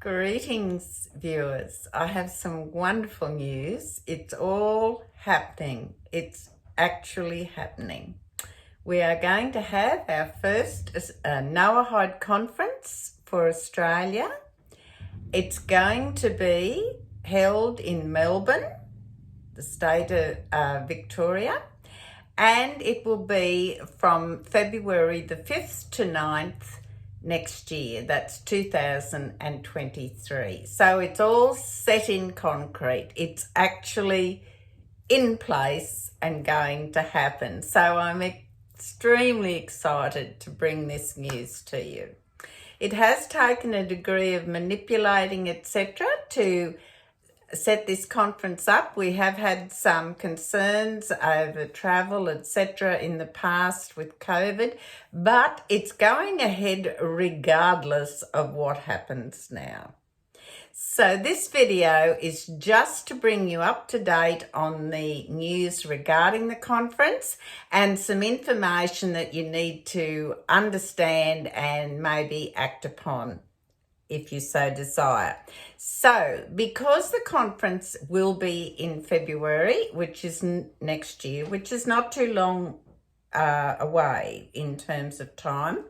Greetings, viewers. I have some wonderful news. It's all happening. It's actually happening. We are going to have our first Noahide conference for Australia. It's going to be held in Melbourne, the state of Victoria, and it will be from February the 5th to 9th next year. That's 2023. So it's all set in concrete. It's actually in place and going to happen. So I'm extremely excited to bring this news to you. It has taken a degree of manipulating, etc., to set this conference up. We have had some concerns over travel, etc., in the past with COVID, but it's going ahead regardless of what happens now. So this video is just to bring you up to date on the news regarding the conference and some information that you need to understand and maybe act upon if you so desire. So because the conference will be in February, which is next year, which is not too long away in terms of time,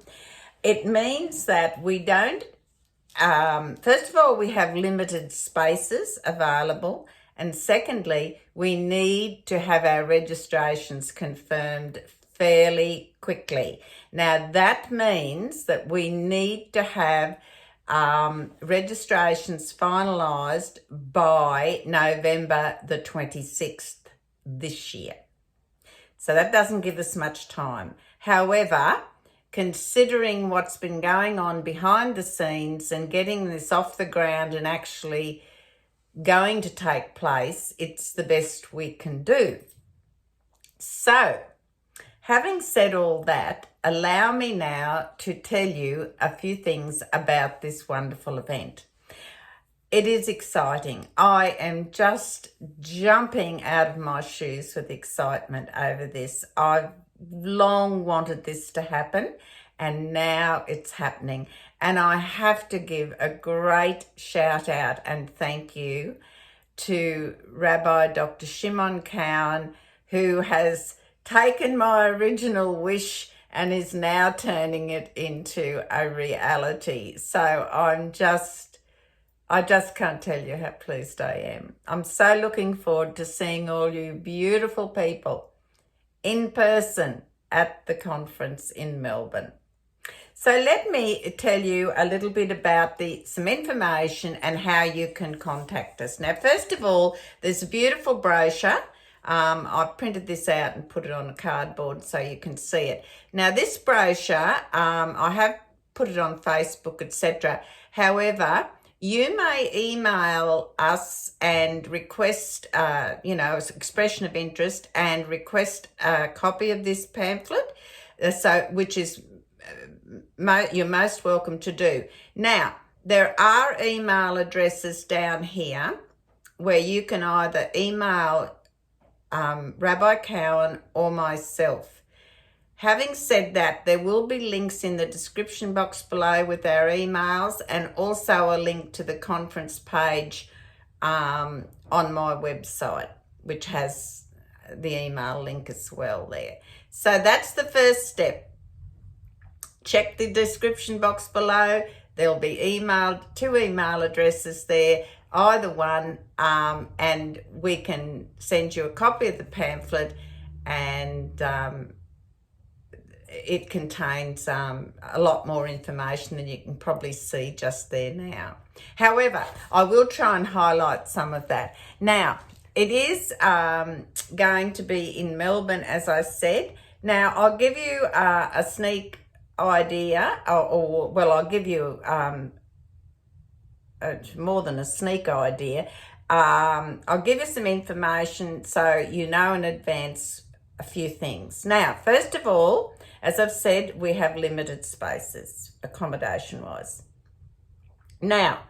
it means that we don't, first of all, we have limited spaces available, and secondly, we need to have our registrations confirmed fairly quickly. Now that means that we need to have registrations finalised by November the 26th this year. So that doesn't give us much time. However, considering what's been going on behind the scenes and getting this off the ground and actually going to take place, it's the best we can do. So, having said all that, allow me now to tell you a few things about this wonderful event. It is exciting. I am just jumping out of my shoes with excitement over this. I've long wanted this to happen, and now it's happening. And I have to give a great shout out and thank you to Rabbi Dr. Shimon Cowan, who has taken my original wish and is now turning it into a reality. So I just can't tell you how pleased I am. I'm so looking forward to seeing all you beautiful people in person at the conference in Melbourne. So let me tell you a little bit about some information and how you can contact us. Now, first of all, there's a beautiful brochure. I've printed this out and put it on a cardboard so you can see it. Now, this brochure, I have put it on Facebook, etc. However, you may email us and request, expression of interest and request a copy of this pamphlet, which is you're most welcome to do. Now, there are email addresses down here where you can either email Rabbi Cowan or myself. Having said that, there will be links in the description box below with our emails and also a link to the conference page on my website, which has the email link as well there. So that's the first step. Check the description box below. There'll be two email addresses there, either one, and we can send you a copy of the pamphlet, and it contains a lot more information than you can probably see just there now. However, I will try and highlight some of that. Now, it is going to be in Melbourne, as I said. Now, I'll give you a sneak idea, I'll give you more than a sneak idea. I'll give you some information so you know in advance a few things. Now, first of all, as I've said, we have limited spaces, accommodation-wise. Now,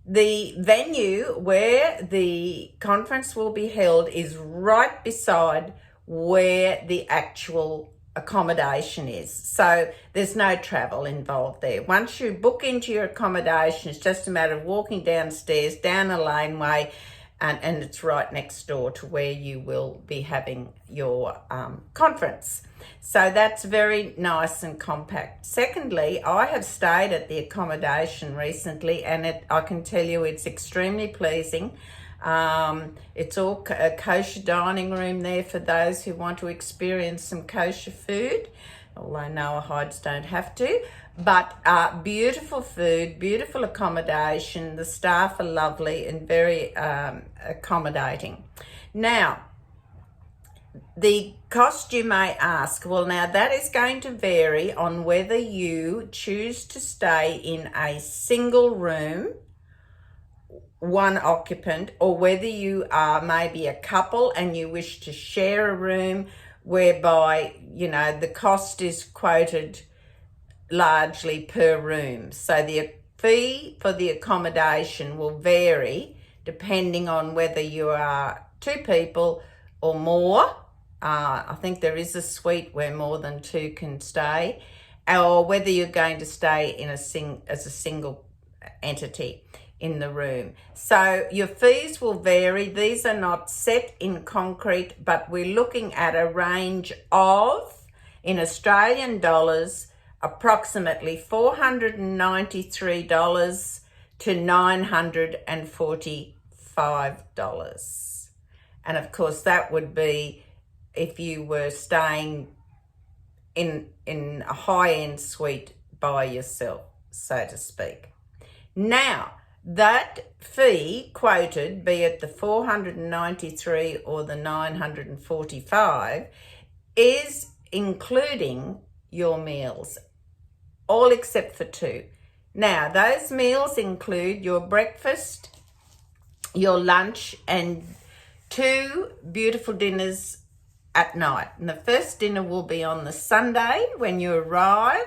the venue where the conference will be held is right beside where the actual accommodation is. So there's no travel involved there. Once you book into your accommodation, it's just a matter of walking downstairs, down a laneway, and it's right next door to where you will be having your conference. So that's very nice and compact. Secondly, I have stayed at the accommodation recently, and I can tell you it's extremely pleasing. It's all a kosher dining room there for those who want to experience some kosher food, although Noahides don't have to. But beautiful food, beautiful accommodation. The staff are lovely and very accommodating. Now, the cost, you may ask, well, now that is going to vary on whether you choose to stay in a single room, one occupant, or whether you are maybe a couple and you wish to share a room, whereby, you know, the cost is quoted largely per room. So the fee for the accommodation will vary depending on whether you are two people or more. I think there is a suite where more than two can stay, or whether you're going to stay in as a single entity in the room. So your fees will vary. These are not set in concrete, but we're looking at a range of, in Australian dollars, approximately $493 to $945. And of course that would be if you were staying in a high-end suite by yourself, so to speak. Now, that fee quoted, be it the 493 or the 945, is including your meals, all except for two. Now, those meals include your breakfast, your lunch, and two beautiful dinners at night. And the first dinner will be on the Sunday when you arrive.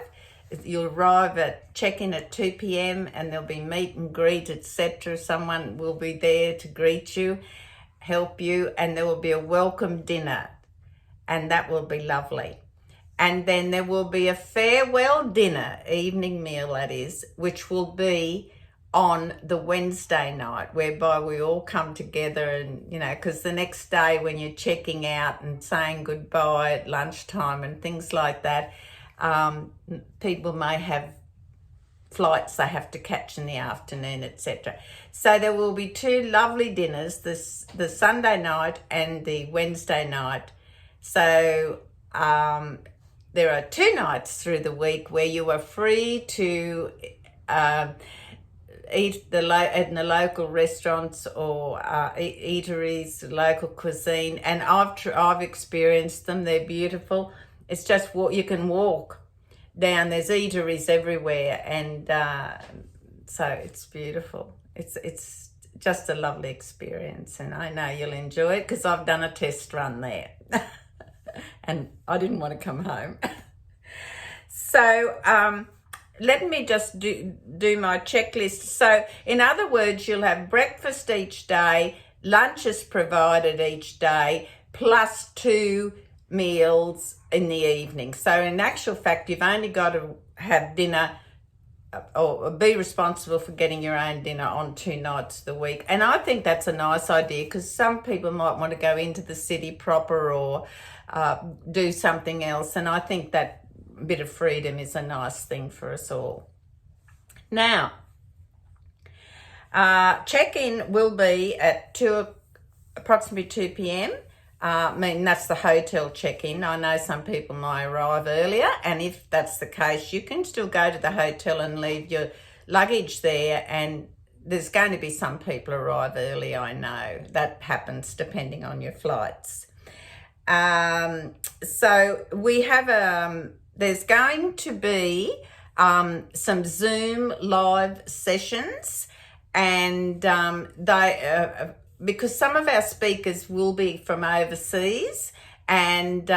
You'll arrive check-in at 2 p.m. and there'll be meet and greet, etc. Someone will be there to greet you, help you, and there will be a welcome dinner, and that will be lovely. And then there will be a farewell dinner, evening meal that is, which will be on the Wednesday night, whereby we all come together and, you know, because the next day when you're checking out and saying goodbye at lunchtime and things like that, people may have flights they have to catch in the afternoon, etc. So there will be two lovely dinners, the Sunday night and the Wednesday night. So there are 2 nights through the week where you are free to eat in the local restaurants or eateries, local cuisine, and I've experienced them. They're beautiful. It's just you can walk down. There's eateries everywhere, and so it's beautiful. It's just a lovely experience, and I know you'll enjoy it because I've done a test run there, and I didn't want to come home. So let me just do my checklist. So in other words, you'll have breakfast each day, lunch is provided each day, plus 2 meals in the evening. So in actual fact, you've only got to have dinner or be responsible for getting your own dinner on 2 nights of the week. And I think that's a nice idea because some people might want to go into the city proper or do something else. And I think that bit of freedom is a nice thing for us all. Now, check-in will be at approximately 2 p.m. I mean, that's the hotel check-in. I know some people might arrive earlier, and if that's the case, you can still go to the hotel and leave your luggage there, and there's going to be some people arrive early, I know. That happens depending on your flights. So we have there's going to be some Zoom live sessions, and because some of our speakers will be from overseas, and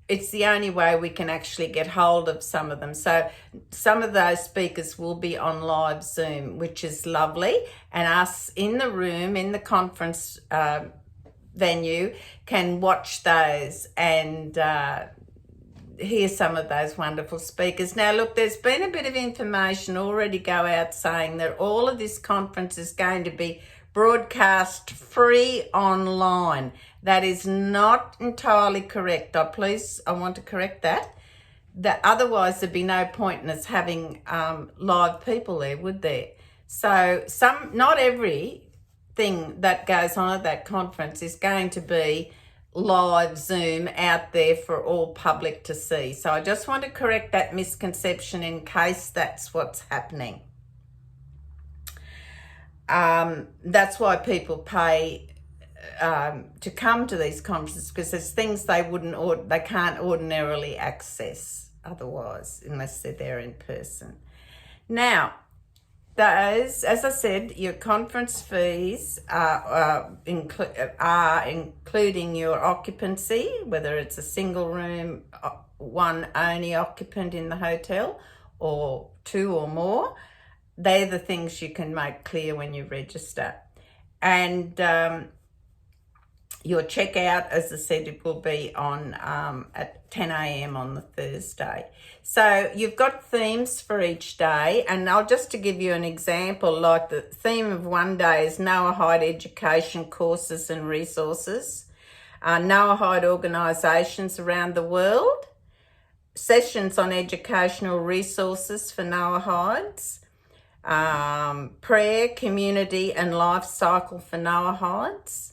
it's the only way we can actually get hold of some of them. So some of those speakers will be on live Zoom, which is lovely, and us in the room, in the conference venue, can watch those and hear some of those wonderful speakers. Now, look, there's been a bit of information already go out saying that all of this conference is going to be broadcast free online. That is not entirely correct. I want to correct that. Otherwise, there'd be no point in us having live people there, would there? So not everything that goes on at that conference is going to be live Zoom out there for all public to see. So I just want to correct that misconception in case that's what's happening. That's why people pay to come to these conferences, because there's things they can't ordinarily access otherwise unless they're there in person. Now, those, as I said, your conference fees are including your occupancy, whether it's a single room, one only occupant in the hotel, or two or more. They're the things you can make clear when you register. And your checkout, as I said, it will be on at 10 a.m. on the Thursday. So you've got themes for each day, and just to give you an example, like the theme of one day is Noahide education courses and resources, Noahide organisations around the world, sessions on educational resources for Noahides, prayer, community and life cycle for Noahides,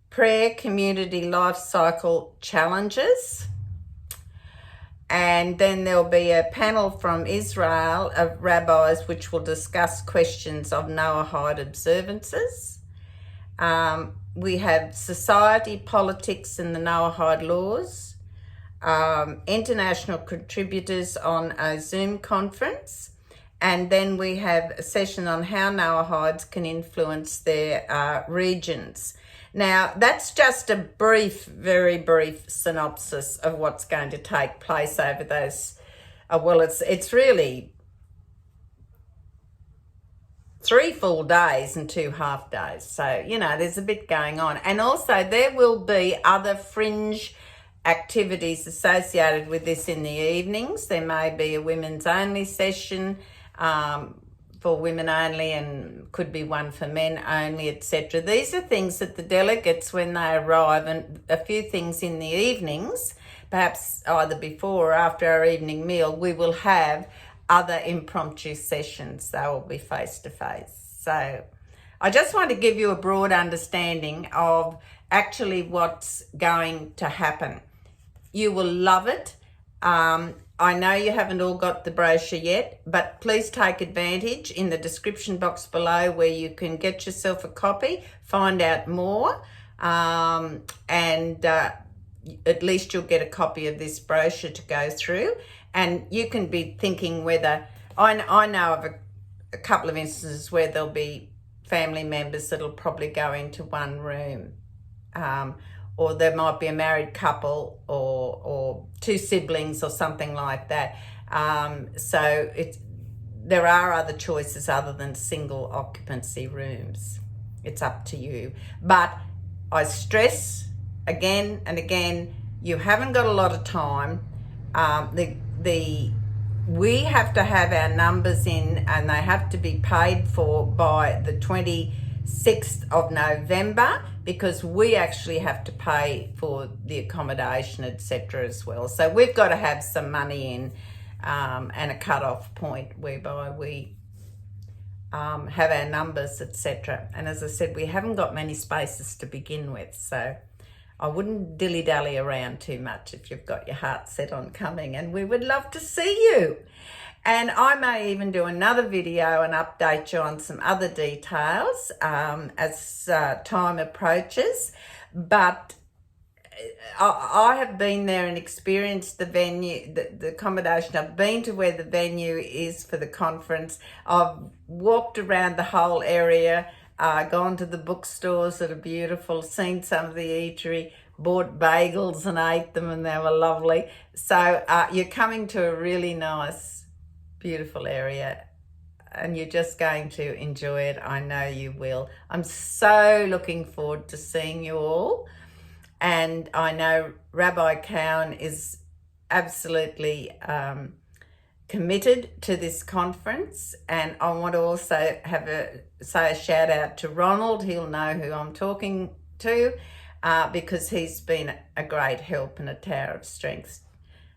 prayer, community, life cycle challenges, and then there'll be a panel from Israel of rabbis which will discuss questions of Noahide observances. We have society, politics and the Noahide laws, international contributors on a Zoom conference, and then we have a session on how Noahides can influence their regions. Now, that's just a very brief synopsis of what's going to take place over those, it's really 3 full days and 2 half days. So, there's a bit going on. And also there will be other fringe activities associated with this in the evenings. There may be a women's only session, for women only, and could be one for men only, etc. These are things that the delegates, when they arrive, and a few things in the evenings, perhaps either before or after our evening meal, we will have other impromptu sessions. They will be face-to-face. So I just want to give you a broad understanding of actually what's going to happen. You will love it. I know you haven't all got the brochure yet, but please take advantage in the description box below where you can get yourself a copy, find out more, and at least you'll get a copy of this brochure to go through. And you can be thinking whether, I know of a couple of instances where there'll be family members that'll probably go into one room. Or there might be a married couple or 2 siblings or something like that. So there are other choices other than single occupancy rooms. It's up to you. But I stress again and again, you haven't got a lot of time. We have to have our numbers in, and they have to be paid for by the 26th of November, because we actually have to pay for the accommodation, etc. as well. So we've got to have some money in, and a cut-off point whereby we have our numbers, etc. And as I said, we haven't got many spaces to begin with, so I wouldn't dilly-dally around too much if you've got your heart set on coming, and we would love to see you. And I may even do another video and update you on some other details as time approaches. But I have been there and experienced the venue, the accommodation. I've been to where the venue is for the conference. I've walked around the whole area, gone to the bookstores that are beautiful, seen some of the eatery, bought bagels and ate them, and they were lovely. So you're coming to a really nice, beautiful area, and you're just going to enjoy it. I know you will. I'm so looking forward to seeing you all. And I know Rabbi Cowan is absolutely committed to this conference, and I want to also say a shout out to Ronald. He'll know who I'm talking to because he's been a great help and a tower of strength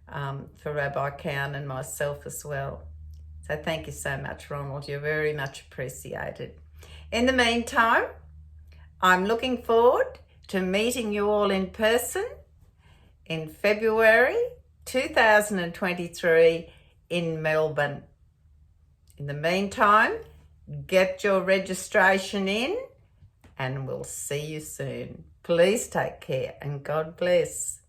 for Rabbi Cowan and myself as well. So thank you so much, Ronald. You're very much appreciated. In the meantime, I'm looking forward to meeting you all in person in February 2023 in Melbourne. In the meantime, get your registration in and we'll see you soon. Please take care and God bless.